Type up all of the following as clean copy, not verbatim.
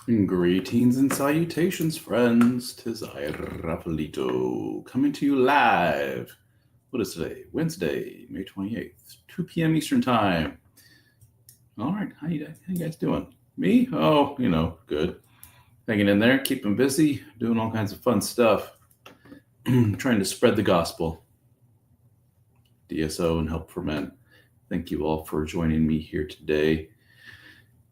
Greetings and salutations, friends. 'Tis I, Rafaelito, coming to you live. What is today? Wednesday, May 28th, 2 p.m. Eastern Time. All right, how you guys doing? Me? Oh, good. Hanging in there, keeping busy, doing all kinds of fun stuff. Trying to spread the gospel. DSO and Help for Men. Thank you all for joining me here today.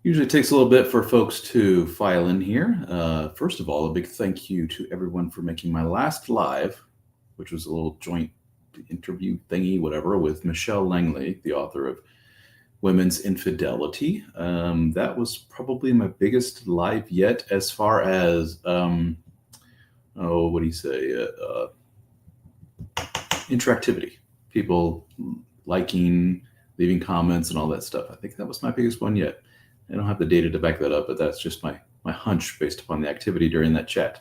Usually takes a little bit for folks to file in here. First of all, a big thank you to everyone for making my last live, which was a little joint interview thingy, whatever, with Michelle Langley, the author of Women's Infidelity. That was probably my biggest live yet as far as, interactivity. People liking, leaving comments and all that stuff. I think that was my biggest one yet. I don't have the data to back that up, but that's just my hunch based upon the activity during that chat.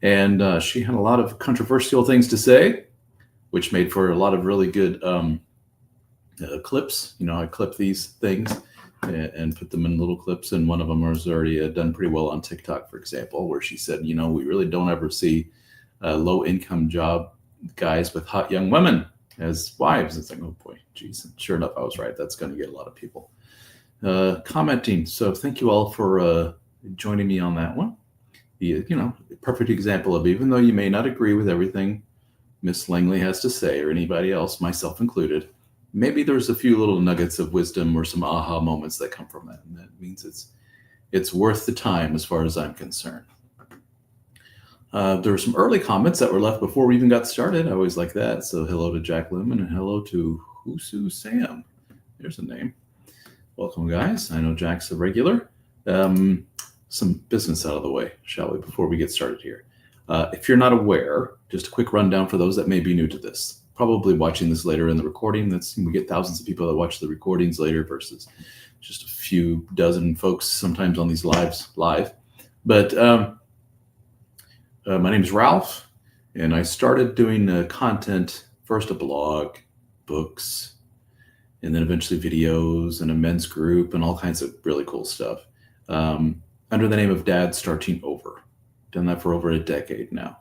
And she had a lot of controversial things to say, which made for a lot of really good clips. I clip these things and put them in little clips, and one of them was already done pretty well on TikTok, for example, where she said, we really don't ever see low-income job guys with hot young women as wives. It's like, oh boy, geez. Sure enough, I was right. That's going to get a lot of people commenting. So thank you all for joining me on that one. Perfect example of, even though you may not agree with everything Miss Langley has to say, or anybody else, myself included, maybe there's a few little nuggets of wisdom or some aha moments that come from that. And that means it's worth the time as far as I'm concerned. There were some early comments that were left before we even got started. I always like that. So hello to Jack Lumen and hello to Husu Sam. There's a name. Welcome, guys. I know Jack's a regular. Some business out of the way, shall we, before we get started here. If you're not aware, just a quick rundown for those that may be new to this. Probably watching this later in the recording. We get thousands of people that watch the recordings later versus just a few dozen folks sometimes on these live. But my name is Ralph, and I started doing content, first a blog, books, and then eventually videos and a men's group and all kinds of really cool stuff under the name of Dad Starting Over. Done that for over a decade now.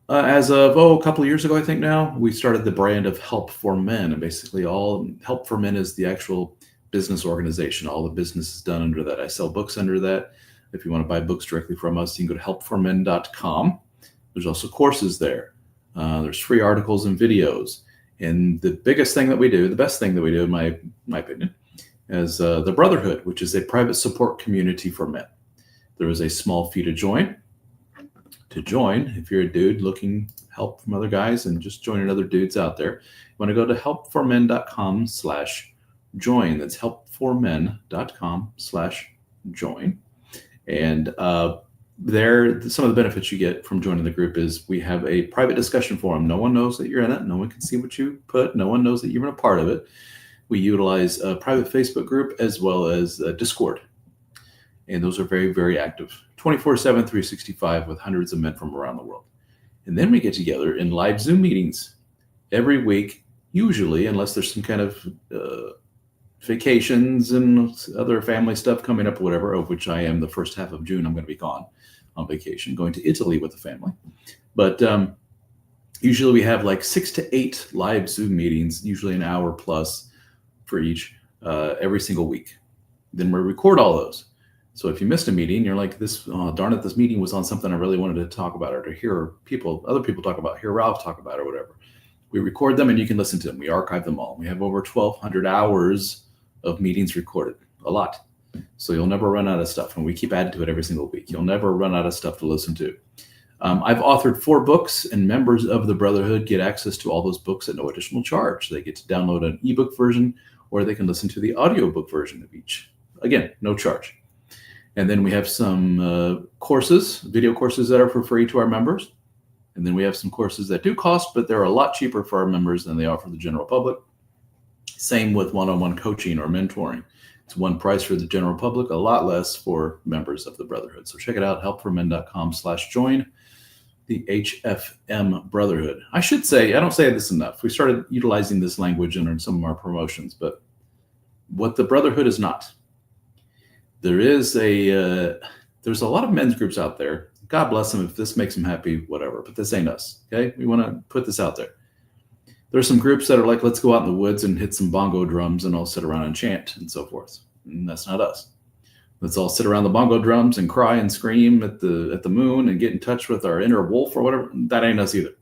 As of, a couple of years ago, I think now, we started the brand of Help for Men. And basically all Help for Men is the actual business organization. All the business is done under that. I sell books under that. If you want to buy books directly from us, you can go to helpformen.com. There's also courses there. There's free articles and videos. And the biggest thing that we do, the best thing that we do, in my opinion, is the Brotherhood, which is a private support community for men. There is a small fee to join. If you're a dude looking help from other guys and just joining other dudes out there, you want to go to helpformen.com/join. That's helpformen.com/join. And there, some of the benefits you get from joining the group is we have a private discussion forum. No one knows that you're in it. No one can see what you put. No one knows that you're a part of it. We utilize a private Facebook group as well as Discord. And those are very, very active, 24/7, 365 with hundreds of men from around the world. And then we get together in live Zoom meetings every week, usually, unless there's some kind of vacations and other family stuff coming up or whatever, of which I am the first half of June. I'm going to be gone on vacation, going to Italy with the family. But usually we have like 6 to 8 live Zoom meetings, usually an hour plus for each, every single week. Then we record all those. So if you missed a meeting, you're like, darn it, this meeting was on something I really wanted to talk about, or to hear other people talk about, hear Ralph talk about, or whatever. We record them and you can listen to them. We archive them all. We have over 1,200 hours of meetings recorded, a lot. So you'll never run out of stuff. And we keep adding to it every single week. You'll never run out of stuff to listen to. I've authored 4 books, and members of the Brotherhood get access to all those books at no additional charge. They get to download an ebook version, or they can listen to the audiobook version of each. Again, no charge. And then we have some courses, video courses that are for free to our members. And then we have some courses that do cost, but they're a lot cheaper for our members than they are for the general public. Same with one-on-one coaching or mentoring. It's one price for the general public, a lot less for members of the Brotherhood. So check it out, helpformen.com/join the HFM Brotherhood. I should say, I don't say this enough. We started utilizing this language in some of our promotions, but what the Brotherhood is not. there's a lot of men's groups out there. God bless them if this makes them happy, whatever. But this ain't us. Okay, we want to put this out there. There's some groups that are like, let's go out in the woods and hit some bongo drums and all sit around and chant and so forth. And that's not us. Let's all sit around the bongo drums and cry and scream at the moon and get in touch with our inner wolf or whatever. That ain't us either.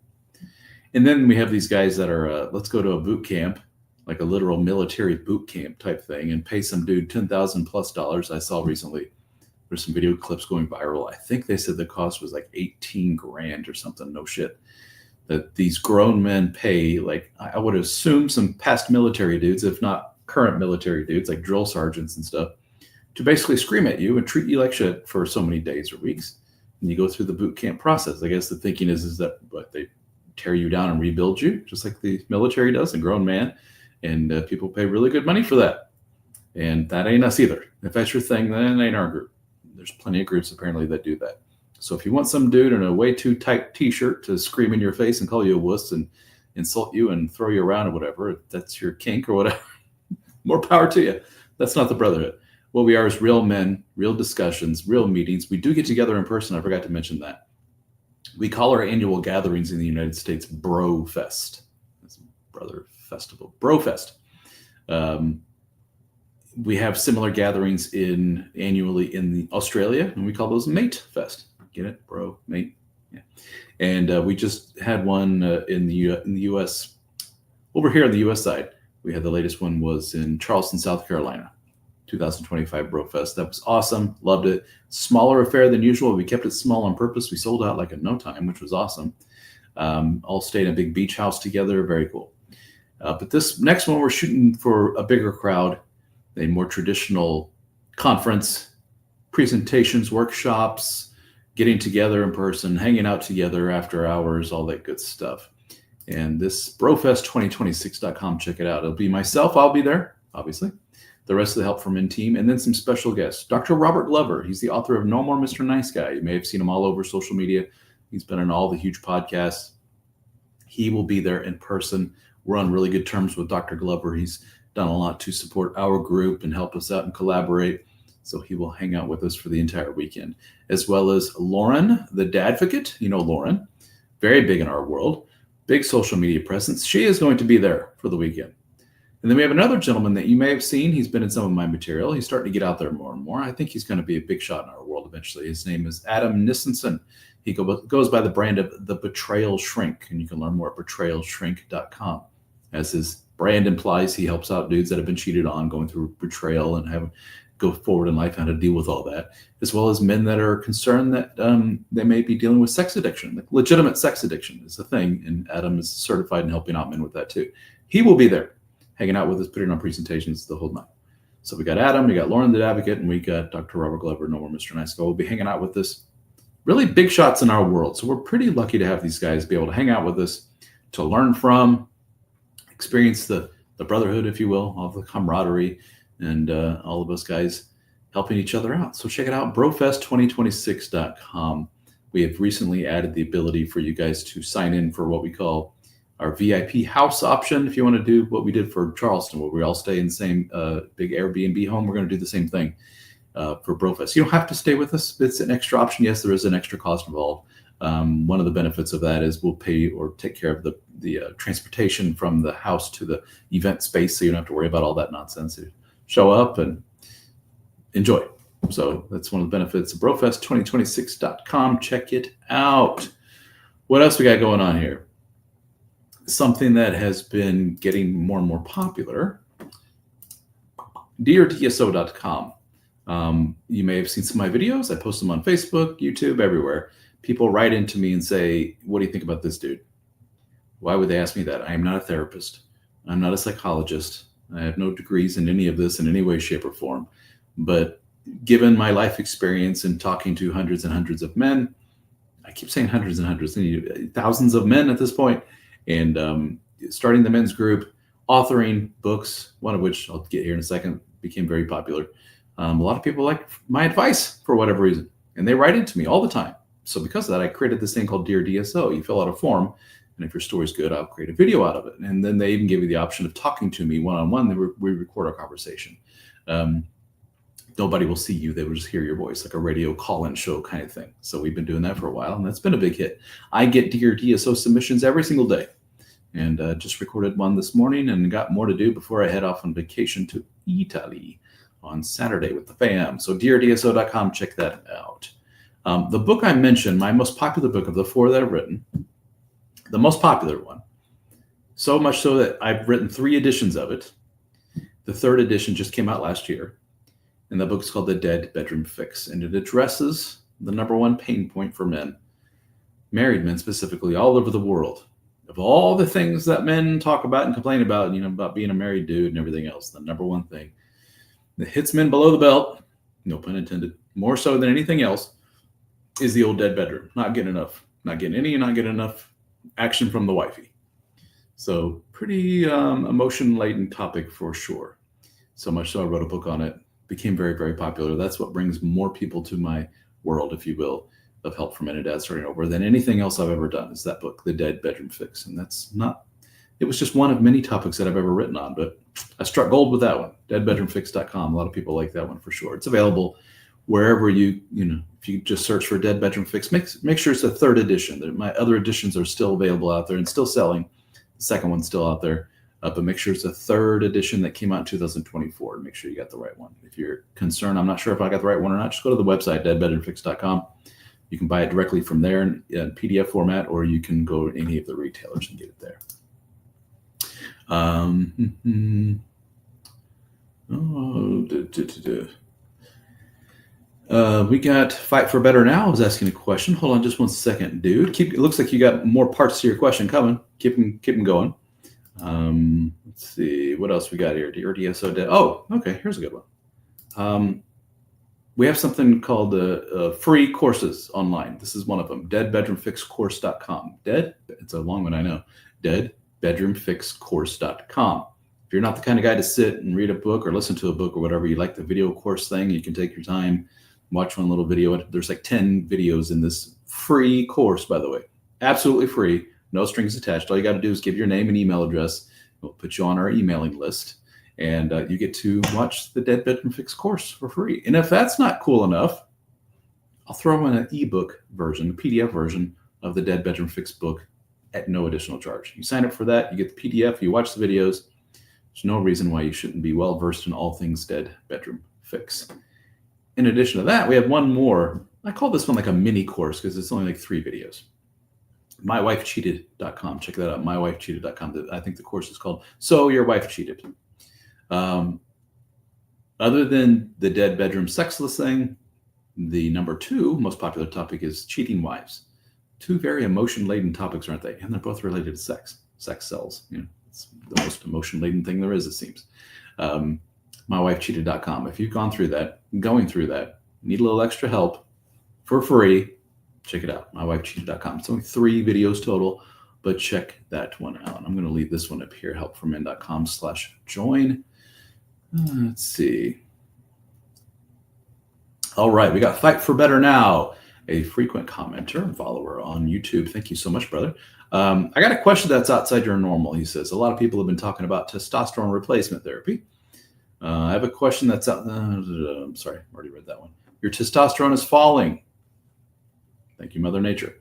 And then we have these guys that are, let's go to a boot camp, like a literal military boot camp type thing, and pay some dude $10,000+ I saw recently. There's some video clips going viral. I think they said the cost was like 18 grand or something. No shit. That these grown men pay, like I would assume some past military dudes, if not current military dudes, like drill sergeants and stuff, to basically scream at you and treat you like shit for so many days or weeks. And you go through the boot camp process. I guess the thinking is that they tear you down and rebuild you, just like the military does, a grown man. And people pay really good money for that. And that ain't us either. If that's your thing, then it ain't our group. There's plenty of groups apparently that do that. So if you want some dude in a way too tight t-shirt to scream in your face and call you a wuss and insult you and throw you around or whatever, if that's your kink or whatever, more power to you. That's not the brotherhood. What we are is real men, real discussions, real meetings. We do get together in person. I forgot to mention that. We call our annual gatherings in the United States Bro Fest. That's brother festival, Bro Fest. We have similar gatherings annually in Australia, and we call those Mate Fest. Get it, bro, mate? Yeah. And we just had one in the U.S. Over here on the U.S. side. We had the latest one was in Charleston, South Carolina, 2025 Bro Fest. That was awesome. Loved it. Smaller affair than usual. We kept it small on purpose. We sold out like in no time, which was awesome. All stayed in a big beach house together. Very cool. But this next one, we're shooting for a bigger crowd, a more traditional conference, presentations, workshops, getting together in person, hanging out together after hours, all that good stuff. And this brofest2026.com, check it out. It'll be myself. I'll be there, obviously. The rest of the Help from Men team, and then some special guests. Dr. Robert Glover, he's the author of No More Mr. Nice Guy. You may have seen him all over social media. He's been on all the huge podcasts. He will be there in person. We're on really good terms with Dr. Glover. He's done a lot to support our group and help us out and collaborate. So he will hang out with us for the entire weekend, as well as Lauren, the Dadvocate. You know Lauren, very big in our world, big social media presence. She is going to be there for the weekend. And then we have another gentleman that you may have seen. He's been in some of my material. He's starting to get out there more and more. I think he's going to be a big shot in our world eventually. His name is Adam Nissenson. He goes by the brand of The Betrayal Shrink, and you can learn more at betrayalshrink.com. As his brand implies, he helps out dudes that have been cheated on, going through betrayal and have go forward in life, how to deal with all that, as well as men that are concerned that they may be dealing with sex addiction. Like legitimate sex addiction is a thing, and Adam is certified in helping out men with that too. He will be there, hanging out with us, putting on presentations the whole night. So we got Adam, we got Lauren the Advocate, and we got Dr. Robert Glover, No More Mr. Nice Guy. We'll be hanging out with us. Really big shots in our world. So we're pretty lucky to have these guys be able to hang out with us, to learn from, experience the brotherhood, if you will, all the camaraderie, and all of us guys helping each other out. So check it out, brofest2026.com. We have recently added the ability for you guys to sign in for what we call our VIP house option. If you want to do what we did for Charleston, where we all stay in the same big Airbnb home, we're going to do the same thing for Brofest. You don't have to stay with us. It's an extra option. Yes, there is an extra cost involved. One of the benefits of that is we'll pay or take care of the transportation from the house to the event space, so you don't have to worry about all that nonsense. You show up and enjoy. So that's one of the benefits of brofest2026.com. Check it out. What else we got going on here? Something that has been getting more and more popular, DSO.com. You may have seen some of my videos. I post them on Facebook, YouTube, everywhere. People write into me and say, what do you think about this dude? Why would they ask me that? I am not a therapist. I'm not a psychologist. I have no degrees in any of this in any way, shape, or form. But given my life experience in talking to hundreds and hundreds of men, I keep saying hundreds and hundreds, thousands of men at this point, and starting the men's group, authoring books, one of which I'll get here in a second, became very popular. A lot of people like my advice for whatever reason, and they write into me all the time. So because of that, I created this thing called Dear DSO. You fill out a form, and if your story's good, I'll create a video out of it. And then they even give you the option of talking to me one-on-one. We record our conversation. nobody will see you. They will just hear your voice, like a radio call-in show kind of thing. So we've been doing that for a while, and that's been a big hit. I get Dear DSO submissions every single day, and just recorded one this morning and got more to do before I head off on vacation to Italy on Saturday with the fam. So deardso.com, check that out. The book I mentioned, my most popular book of the 4 that I've written, the most popular one, so much so that I've written 3 editions of it. The 3rd edition just came out last year. And the book's called The Dead Bedroom Fix. And it addresses the #1 pain point for men, married men specifically, all over the world. Of all the things that men talk about and complain about, about being a married dude and everything else, the #1 thing that hits men below the belt, no pun intended, more so than anything else, is the old dead bedroom. Not getting enough. Not getting any, not getting enough action from the wifey. So pretty emotion-laden topic for sure. So much so I wrote a book on it. Became very, very popular. That's what brings more people to my world, if you will, of help for men and dads starting over than anything else I've ever done is that book, The Dead Bedroom Fix. And it was just one of many topics that I've ever written on, but I struck gold with that one, deadbedroomfix.com. A lot of people like that one for sure. It's available wherever if you just search for Dead Bedroom Fix, make sure it's a 3rd edition. My other editions are still available out there and still selling. The 2nd one's still out there. But make sure it's a 3rd edition that came out in 2024. Make sure you got the right one. If you're concerned, I'm not sure if I got the right one or not, just go to the website, deadbedroomfix.com. You can buy it directly from there in PDF format, or you can go to any of the retailers and get it there. We got Fight for Better Now is asking a question. Hold on just one second, dude. It looks like you got more parts to your question coming. Keep them going. Let's see what else we got here. Dear DSO. Oh, okay. Here's a good one. We have something called free courses online. This is one of them. Deadbedroomfixcourse.com. It's a long one, I know. Deadbedroomfixcourse.com. If you're not the kind of guy to sit and read a book or listen to a book or whatever, you like the video course thing, you can take your time, watch one little video. There's like 10 videos in this free course, by the way. Absolutely free. No strings attached. All you got to do is give your name and email address. We'll put you on our emailing list, and you get to watch the Dead Bedroom Fix course for free. And if that's not cool enough, I'll throw in an ebook version, a PDF version of the Dead Bedroom Fix book at no additional charge. You sign up for that, you get the PDF, you watch the videos. There's no reason why you shouldn't be well versed in all things Dead Bedroom Fix. In addition to that, we have one more. I call this one like a mini course because it's only like 3 videos. mywifecheated.com. Check that out. mywifecheated.com. I think the course is called So Your Wife Cheated. Other than the dead bedroom sexless thing, the #2 most popular topic is cheating wives. 2 very emotion-laden topics, aren't they? And they're both related to sex. Sex sells. It's the most emotion-laden thing there is, it seems. Mywifecheated.com. If you've going through that, need a little extra help for free, check it out, mywifecheated.com. It's only 3 videos total, but check that one out. I'm going to leave this one up here, helpformen.com/join. Let's see. All right, we got Fight for Better Now, a frequent commenter and follower on YouTube. Thank you so much, brother. I got a question that's outside your normal, he says. A lot of people have been talking about testosterone replacement therapy. I have a question that's out. I'm sorry, I already read that one. Your testosterone is falling. Thank you, Mother Nature.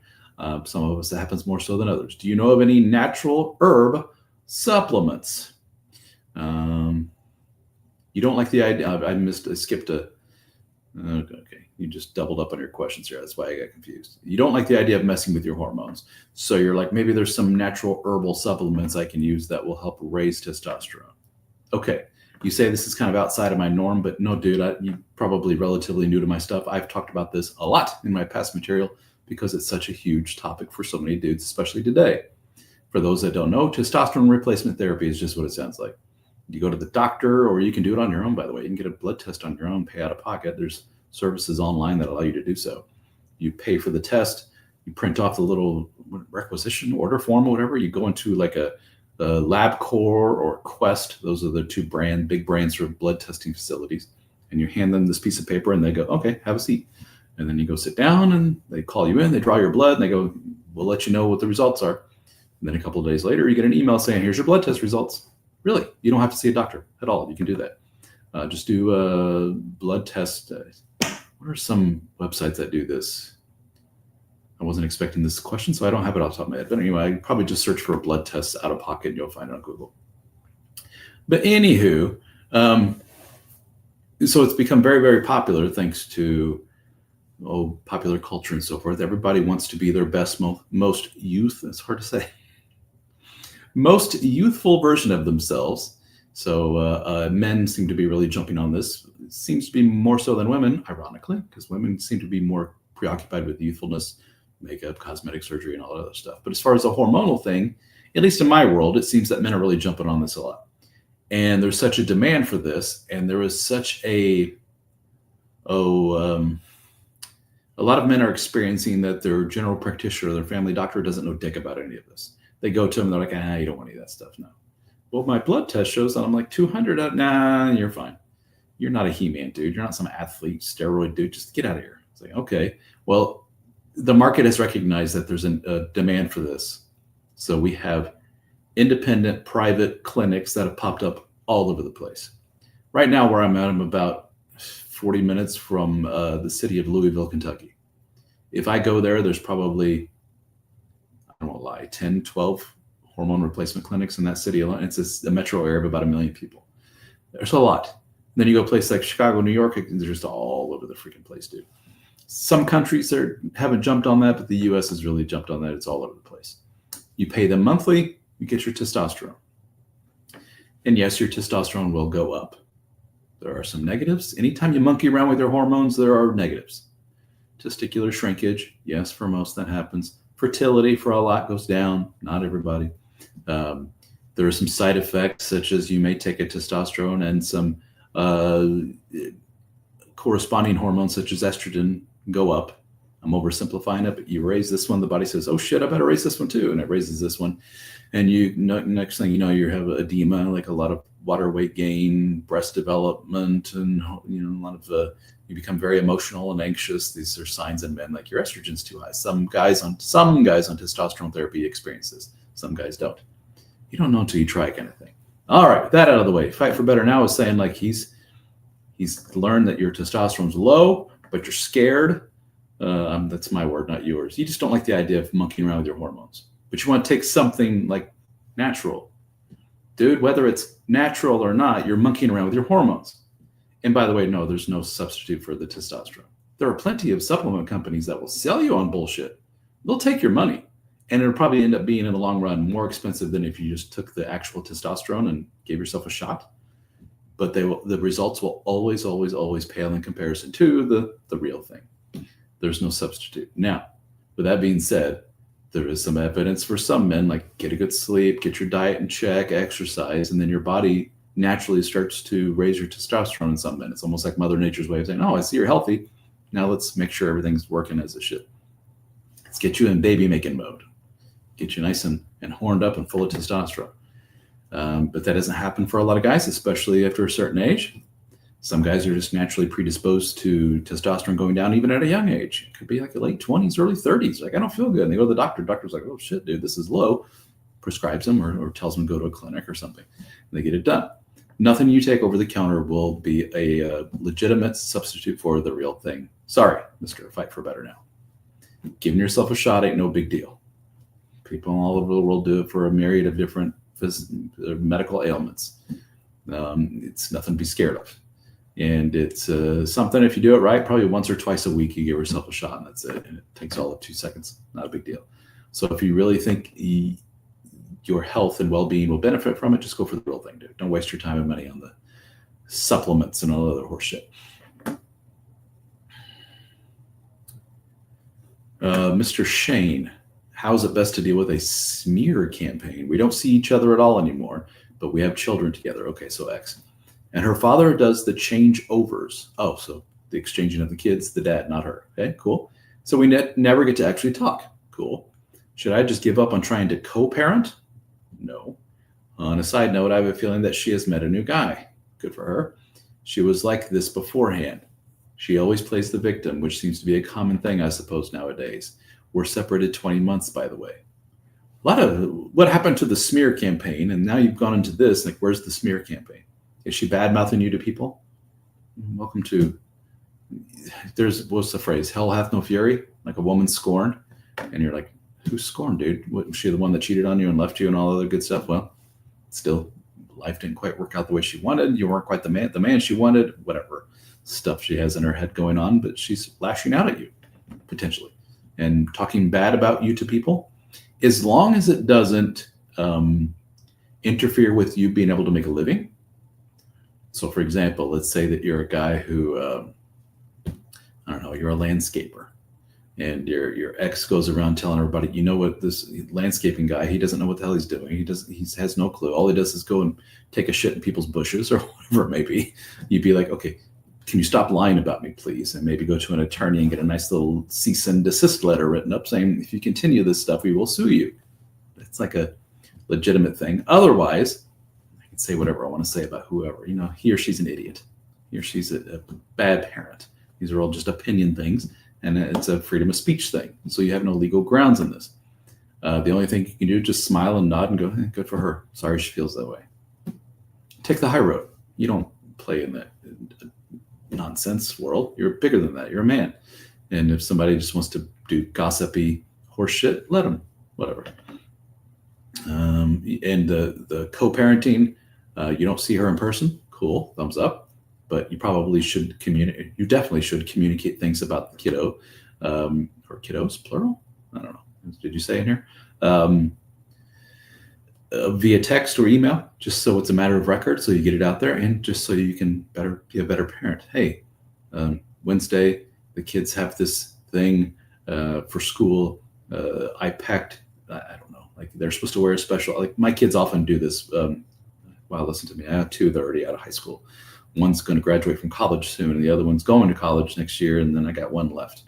Some of us, that happens more so than others. Do you know of any natural herb supplements? You don't like the idea. I skipped a. Okay, you just doubled up on your questions here. That's why I got confused. You don't like the idea of messing with your hormones. So you're like, maybe there's some natural herbal supplements I can use that will help raise testosterone. Okay. You say this is kind of outside of my norm, but no, dude, you're probably relatively new to my stuff. I've talked about this a lot in my past material because it's such a huge topic for so many dudes, especially today. For those that don't know, testosterone replacement therapy is just what it sounds like. You go to the doctor, or you can do it on your own, by the way. You can get a blood test on your own, pay out of pocket. There's services online that allow you to do so. You pay for the test. You print off the little requisition order form or whatever. You go into like a LabCorp or Quest. Those are the 2 big brands for blood testing facilities. And you hand them this piece of paper and they go, okay, have a seat. And then you go sit down and they call you in, they draw your blood and they go, we'll let you know what the results are. And then a couple of days later, you get an email saying, here's your blood test results. Really? You don't have to see a doctor at all. You can do that. Just do a blood test. What are some websites that do this? I wasn't expecting this question, so I don't have it off the top of my head. But anyway, I probably just search for a blood test out of pocket and you'll find it on Google. But anywho, so it's become very, very popular thanks to popular culture and so forth. Everybody wants to be their best, most youth. It's hard to say. Most youthful version of themselves. So men seem to be really jumping on this. It seems to be more so than women, ironically, because women seem to be more preoccupied with youthfulness, makeup, cosmetic surgery, and all that other stuff. But as far as the hormonal thing, at least in my world, it seems that men are really jumping on this a lot. And there's such a demand for this, and there is such a lot of men are experiencing that their general practitioner, their family doctor doesn't know dick about any of this. They go to him, they're like, you don't want any of that stuff. No. Well, my blood test shows that I'm like 200. Nah, you're fine. You're not a He-Man, dude. You're not some athlete, steroid dude. Just get out of here. It's like, okay. Well, the market has recognized that there's a demand for this. So we have independent private clinics that have popped up all over the place. Right now, where I'm at, I'm about 40 minutes from the city of Louisville, Kentucky. If I go there, there's probably, I don't want to lie, 10, 12 hormone replacement clinics in that city alone. It's a metro area of about 1 million people. There's a lot. Then you go to places like Chicago, New York, they're just all over the freaking place, dude. Some countries haven't jumped on that, but the U.S. has really jumped on that. It's all over the place. You pay them monthly, you get your testosterone. And yes, your testosterone will go up. There are some negatives. Anytime you monkey around with your hormones, there are negatives. Testicular shrinkage, yes, for most that happens. Fertility for a lot goes down, not everybody. There are some side effects, such as you may take a testosterone and some corresponding hormones, such as estrogen, go up. I'm oversimplifying it, but you raise this one, the body says, oh shit, I better raise this one too. And it raises this one. And next thing you know, you have edema, like a lot of water weight gain, breast development, and a lot of you become very emotional and anxious. These are signs in men, like your estrogen's too high. Some guys on testosterone therapy experience this. Some guys don't. You don't know until you try, kind of thing. All right, with that out of the way. Fight for Better now is saying like he's learned that your testosterone's low, but you're scared. That's my word, not yours. You just don't like the idea of monkeying around with your hormones. But you want to take something like natural. Dude, whether it's natural or not, you're monkeying around with your hormones. And by the way, no, there's no substitute for the testosterone. There are plenty of supplement companies that will sell you on bullshit. They'll take your money. And it'll probably end up being, in the long run, more expensive than if you just took the actual testosterone and gave yourself a shot. But the results will always, always, always pale in comparison to the real thing. There's no substitute. Now, with that being said, there is some evidence for some men, like get a good sleep, get your diet in check, exercise, and then your body naturally starts to raise your testosterone in some men. It's almost like Mother Nature's way of saying, oh, I see you're healthy. Now let's make sure everything's working as it should. Let's get you in baby making mode. Get you nice and horned up and full of testosterone. But that doesn't happen for a lot of guys, especially after a certain age. Some guys are just naturally predisposed to testosterone going down even at a young age. It could be like the late 20s, early 30s. Like, I don't feel good. And they go to the doctor. Doctor's like, oh, shit, dude, this is low. Prescribes them or tells them to go to a clinic or something. And they get it done. Nothing you take over the counter will be a legitimate substitute for the real thing. Sorry, Mr. Fight for Better now. Giving yourself a shot ain't no big deal. People all over the world do it for a myriad of different medical ailments. It's nothing to be scared of. And it's something, if you do it right, probably once or twice a week, you give yourself a shot, and that's it. And it takes all of 2 seconds. Not a big deal. So if you really think your health and well-being will benefit from it, just go for the real thing, dude. Don't waste your time and money on the supplements and all other horse shit. Mr. Shane, how is it best to deal with a smear campaign? We don't see each other at all anymore, but we have children together. Okay, so X. And her father does the changeovers. Oh, so the exchanging of the kids, the dad, not her. Okay, cool. So we never get to actually talk. Cool. Should I just give up on trying to co-parent? No. On a side note, I have a feeling that she has met a new guy. Good for her. She was like this beforehand. She always plays the victim, which seems to be a common thing, I suppose, nowadays. We're separated 20 months, by the way. A lot of what happened to the smear campaign, and now you've gone into this, like, where's the smear campaign? Is she bad mouthing you to people? Welcome to, what's the phrase? Hell hath no fury, like a woman scorned. And you're like, who's scorned, dude? Was she the one that cheated on you and left you and all other good stuff? Well, still, life didn't quite work out the way she wanted. You weren't quite the man she wanted, whatever stuff she has in her head going on, but she's lashing out at you, potentially, and talking bad about you to people, as long as it doesn't interfere with you being able to make a living. So, for example, let's say that you're a guy who, I don't know, you're a landscaper, and your ex goes around telling everybody, you know what, this landscaping guy, he doesn't know what the hell he's doing. He has no clue. All he does is go and take a shit in people's bushes or whatever it may be. You'd be like, okay, can you stop lying about me, please? And maybe go to an attorney and get a nice little cease and desist letter written up saying, if you continue this stuff, we will sue you. It's like a legitimate thing. Otherwise, I can say whatever I want to say about whoever. You know, he or she's an idiot. He or she's a bad parent. These are all just opinion things, and it's a freedom of speech thing. So you have no legal grounds in this. The only thing you can do is just smile and nod and go, good for her. Sorry she feels that way. Take the high road. You don't play in that nonsense world. You're bigger than that. You're a man. And if somebody just wants to do gossipy horse shit, let them, whatever. And the co-parenting, you don't see her in person. Cool. Thumbs up. But you probably should communicate. You definitely should communicate things about the kiddo, or kiddos, plural. I don't know. Did you say in here? Via text or email, just so it's a matter of record, so you get it out there, and just so you can be a better parent. Hey, Wednesday, the kids have this thing for school. I packed, I don't know, like they're supposed to wear a special, like my kids often do this. Wow, listen to me. I have two that are already out of high school. One's going to graduate from college soon, and the other one's going to college next year, and then I got one left.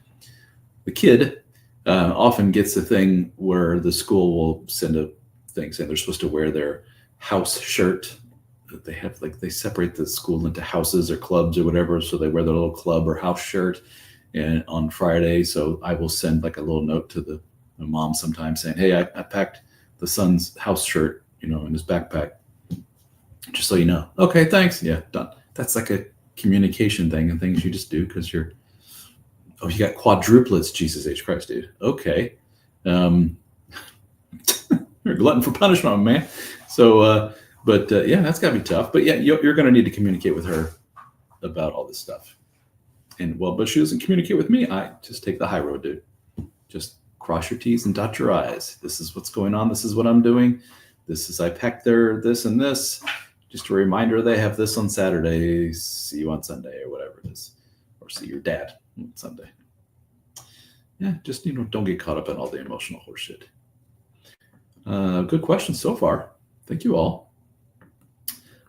The kid often gets a thing where the school will send a thing saying they're supposed to wear their house shirt. They have, like, they separate the school into houses or clubs or whatever, so they wear their little club or house shirt and on Friday. So I will send like a little note to the mom sometimes saying, hey, I packed the son's house shirt, you know, in his backpack, just so you know. Okay, thanks. Yeah, done. That's like a communication thing and things you just do because you're, oh, you got quadruplets, Jesus H. Christ, dude. Okay. You're a glutton for punishment, man. So, yeah, that's got to be tough. But yeah, you're going to need to communicate with her about all this stuff. And well, but she doesn't communicate with me. I just take the high road, dude. Just cross your T's and dot your I's. This is what's going on. This is what I'm doing. This is, I packed their this and this. Just a reminder, they have this on Saturday. See you on Sunday or whatever it is. Or see your dad on Sunday. Yeah, just, you know, don't get caught up in all the emotional horseshit. Good questions so far. Thank you all.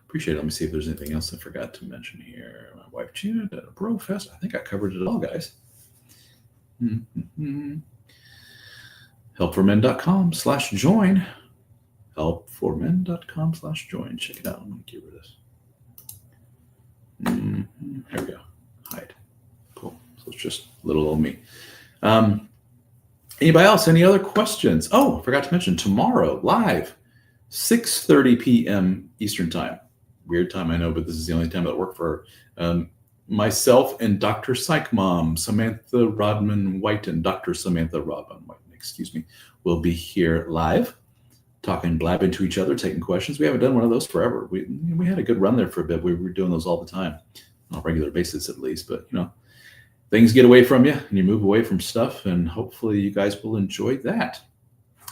Appreciate it. Let me see if there's anything else I forgot to mention here. My wife cheated at a bro fest. I think I covered it all, guys. Helpformen.com/join. Helpformen.com/join. Check it out. I'm going to get rid of this. There we go. Hide. Cool. So it's just little old me. Anybody else? Any other questions? Oh, I forgot to mention tomorrow, live, 6:30 p.m. Eastern time. Weird time, I know, but this is the only time that worked for myself and Dr. Psych Mom, Samantha Rodman Whiten, Dr. Samantha Rodman Whiten, excuse me, will be here live, talking, blabbing to each other, taking questions. We haven't done one of those forever. We had a good run there for a bit. We were doing those all the time, on a regular basis at least. But, you know, things get away from you and you move away from stuff, and hopefully you guys will enjoy that.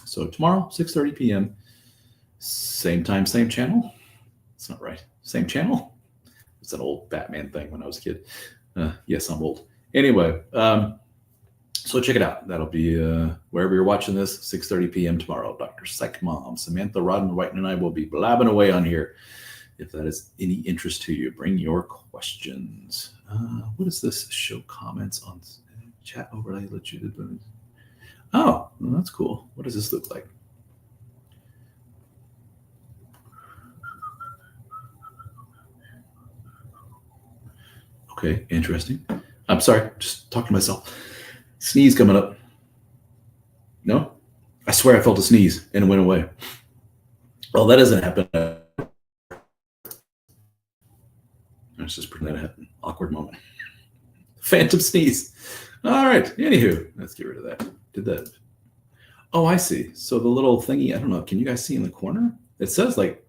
So tomorrow, 6:30 p.m., same time, same channel. It's not right. Same channel. It's an old Batman thing when I was a kid. Yes, I'm old. Anyway, so check it out. That'll be wherever you're watching this, 6:30 p.m. tomorrow. Dr. Psych Mom, Samantha Rodman Whiten, and I will be blabbing away on here. If that is any interest to you, bring your questions. What is this? Show comments on chat overlay. Let you do. Oh, well, that's cool. What does this look like? Okay, interesting. I'm sorry, just talking to myself. Sneeze coming up. No? I swear I felt a sneeze and it went away. Well, that doesn't happen. Let's just pretend I had an awkward moment. Phantom sneeze. All right. Anywho, let's get rid of that. Did that. Oh, I see. So the little thingy, I don't know. Can you guys see in the corner? It says like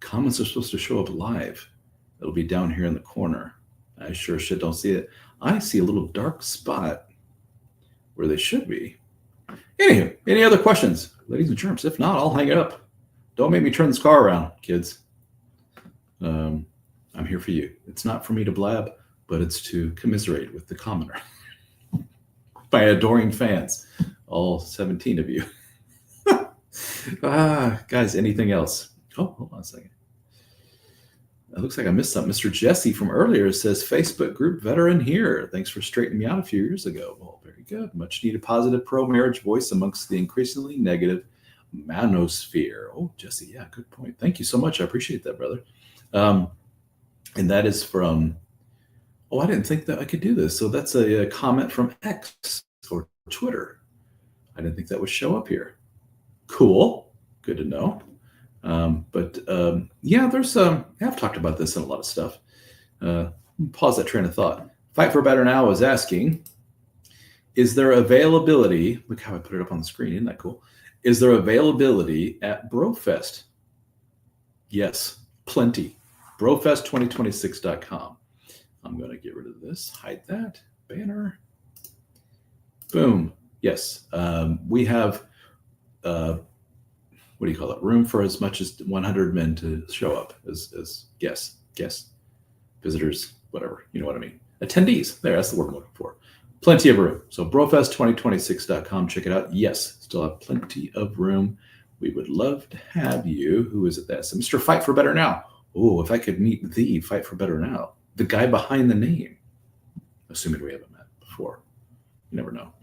comments are supposed to show up live. It'll be down here in the corner. I sure shit don't see it. I see a little dark spot where they should be. Anywho, any other questions, ladies and germs? If not, I'll hang it up. Don't make me turn this car around, kids. I'm here for you. It's not for me to blab, but it's to commiserate with the commoner. My adoring fans, all 17 of you. Guys, anything else? Oh, hold on a second. It looks like I missed something. Mr. Jesse from earlier says, Facebook group veteran here. Thanks for straightening me out a few years ago. Well, very good. Much needed positive pro-marriage voice amongst the increasingly negative manosphere. Oh, Jesse, yeah, good point. Thank you so much. I appreciate that, brother. And that is from, oh, I didn't think that I could do this. So that's a comment from X or Twitter. I didn't think that would show up here. Cool. Good to know. Yeah, there's I've talked about this in a lot of stuff. Pause that train of thought. Fight for Better Now is asking, is there availability? Look how I put it up on the screen. Isn't that cool? Is there availability at BroFest? Yes, plenty. Brofest2026.com. I'm going to get rid of this, hide that banner. Boom. Yes, we have what do you call it? Room for as much as 100 men to show up as guests, visitors, whatever. You know what I mean? Attendees. There, that's the word I'm looking for. Plenty of room. So brofest2026.com. Check it out. Yes, still have plenty of room. We would love to have you. Who is it that? So Mr. Fight for Better Now. Oh, if I could meet the Fight for Better Now, the guy behind the name, assuming we haven't met before. You never know.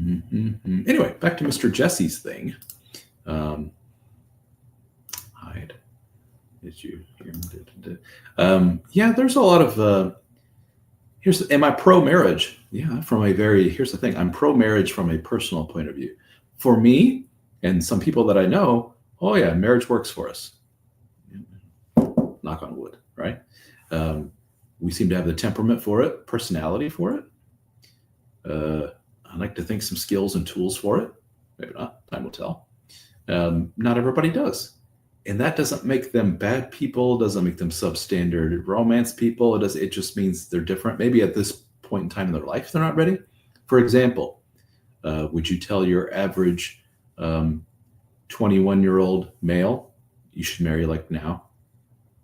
Anyway, back to Mr. Jesse's thing. Hide. Did you hear? Yeah, there's a lot of. Am I pro-marriage? Yeah, here's the thing. I'm pro-marriage from a personal point of view. For me and some people that I know, oh yeah, marriage works for us. Knock on wood, right? We seem to have the temperament for it, personality for it. I like to think some skills and tools for it. Maybe not. Time will tell. Not everybody does. And that doesn't make them bad people, doesn't make them substandard romance people. It just means they're different. Maybe at this point in time in their life, they're not ready. For example, would you tell your average 21-year-old male, you should marry like now?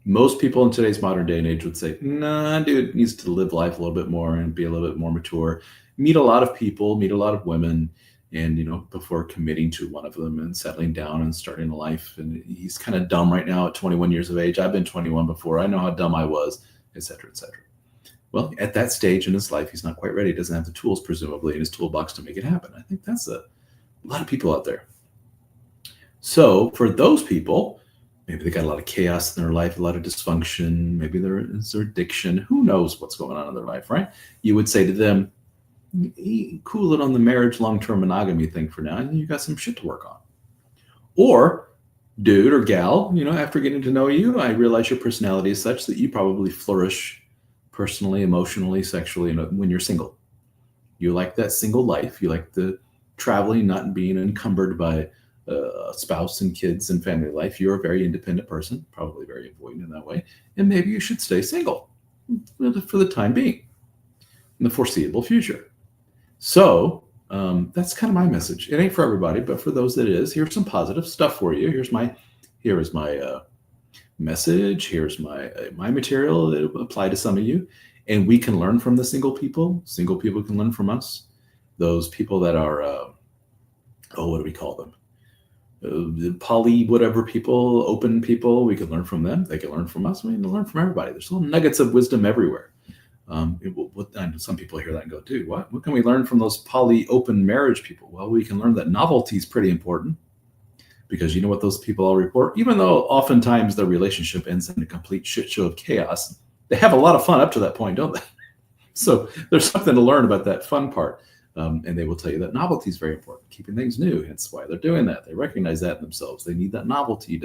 Most people in today's modern day and age would say, nah, dude needs to live life a little bit more and be a little bit more mature, meet a lot of people, meet a lot of women, and, before committing to one of them and settling down and starting a life. And he's kind of dumb right now at 21 years of age. I've been 21 before. I know how dumb I was, et cetera, et cetera. Well, at that stage in his life, he's not quite ready. He doesn't have the tools, presumably, in his toolbox to make it happen. I think that's a lot of people out there. So for those people, maybe they got a lot of chaos in their life, a lot of dysfunction. Maybe there's their addiction. Who knows what's going on in their life, right? You would say to them, cool it on the marriage long-term monogamy thing for now, and you got some shit to work on. Or dude or gal, after getting to know you, I realize your personality is such that you probably flourish personally, emotionally, sexually when you're single. You like that single life. You like the traveling, not being encumbered by a spouse and kids and family life. You're a very independent person, probably very avoidant in that way, and maybe you should stay single for the time being in the foreseeable future. So that's kind of my message. It ain't for everybody, but for those that it is, here's some positive stuff for you. Here is my message. Here's my material that will apply to some of you, and we can learn from the single people. Single people can learn from us. Those people that are, what do we call them? Poly, whatever people, open people. We can learn from them. They can learn from us. We need to learn from everybody. There's little nuggets of wisdom everywhere. And some people hear that and go, dude, what can we learn from those poly open marriage people? Well, we can learn that novelty is pretty important, because you know what those people all report? Even though oftentimes their relationship ends in a complete shit show of chaos, they have a lot of fun up to that point, don't they? So there's something to learn about that fun part. And they will tell you that novelty is very important, keeping things new. Hence why they're doing that. They recognize that in themselves. They need that novelty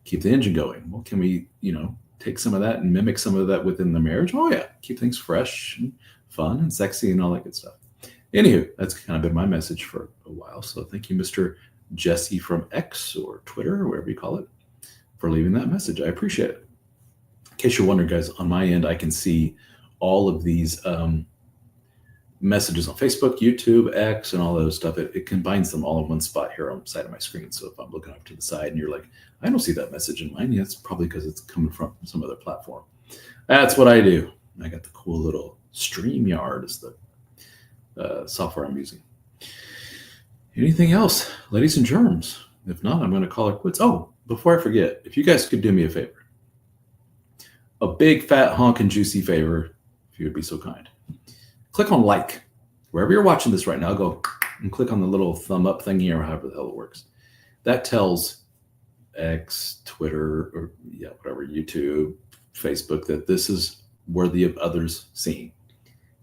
keep the engine going. Well, can we, take some of that and mimic some of that within the marriage? Oh yeah, keep things fresh and fun and sexy and all that good stuff. Anywho, that's kind of been my message for a while. So thank you, Mr. Jesse from X or Twitter or whatever you call it, for leaving that message. I appreciate it. In case you're wondering, guys, on my end, I can see all of these messages on Facebook, YouTube, X, and all those stuff. It combines them all in one spot here on the side of my screen. So if I'm looking up to the side and you're like, I don't see that message in mine, yeah, it's probably because it's coming from some other platform. That's what I do. I got the cool little StreamYard is the software I'm using. Anything else, ladies and germs? If not, I'm going to call it quits. Oh, before I forget, if you guys could do me a favor, a big, fat, honking, juicy favor, if you would be so kind. Click on like. Wherever you're watching this right now, go and click on the little thumb up thingy or however the hell it works. That tells X, Twitter, or whatever, YouTube, Facebook, that this is worthy of others seeing.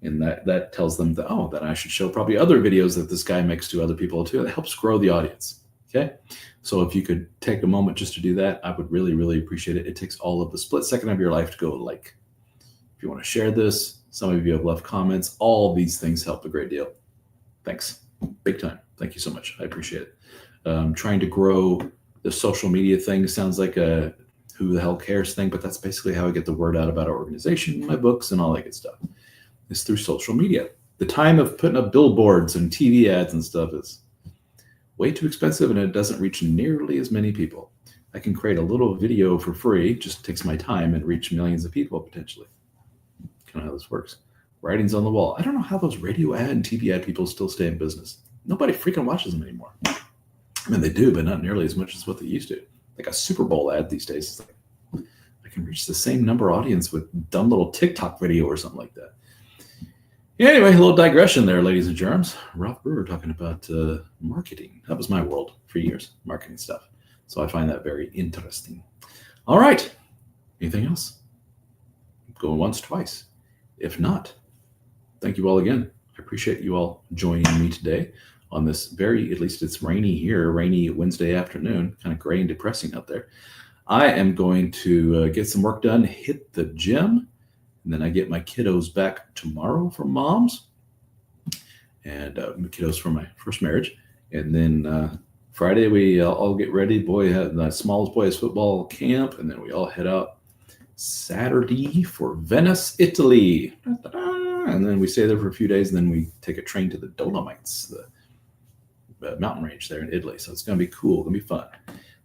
And that tells them that, that I should show probably other videos that this guy makes to other people too. It helps grow the audience. Okay. So if you could take a moment just to do that, I would really, really appreciate it. It takes all of the split second of your life to go like. If you want to share this, some of you have left comments. All these things help a great deal. Thanks. Big time. Thank you so much. I appreciate it. Trying to grow the social media thing sounds like a who the hell cares thing, but that's basically how I get the word out about our organization, my books, and all that good stuff. It's through social media. The time of putting up billboards and TV ads and stuff is way too expensive, and it doesn't reach nearly as many people. I can create a little video for free, just takes my time, and reach millions of people potentially. Kind of how this works. Writings on the wall. I don't know how those radio ad and TV ad people still stay in business. Nobody freaking watches them anymore. I mean, they do, but not nearly as much as what they used to. Like a Super Bowl ad these days, it's like I can reach the same number audience with dumb little TikTok video or something like that. Anyway, a little digression there, ladies and germs. Ralph Brewer talking about marketing. That was my world for years, marketing stuff. So I find that very interesting. All right. Anything else? Going once, twice. If not, thank you all again. I appreciate you all joining me today on this at least it's rainy here, rainy Wednesday afternoon, kind of gray and depressing out there. I am going to get some work done, hit the gym, and then I get my kiddos back tomorrow from mom's and kiddos from my first marriage. And then Friday, we all get ready. The smallest boy has football camp, and then we all head out Saturday for Venice, Italy. And then we stay there for a few days, and then we take a train to the Dolomites, the mountain range there in Italy. So it's going to be cool. It's going to be fun.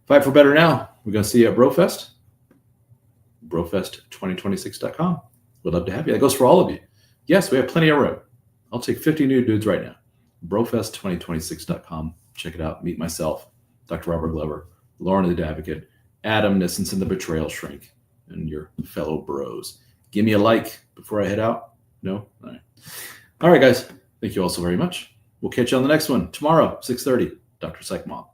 Fight for Better Now. We're going to see you at Brofest, brofest2026.com. We'd love to have you. That goes for all of you. Yes, we have plenty of room. I'll take 50 new dudes right now. brofest2026.com. Check it out. Meet myself, Dr. Robert Glover, Lauren the Advocate, Adam Nissenson, the Betrayal Shrink, and your fellow bros. Give me a like before I head out. No? All right, guys. Thank you all so very much. We'll catch you on the next one tomorrow, 6:30. Dr. Psych Mom.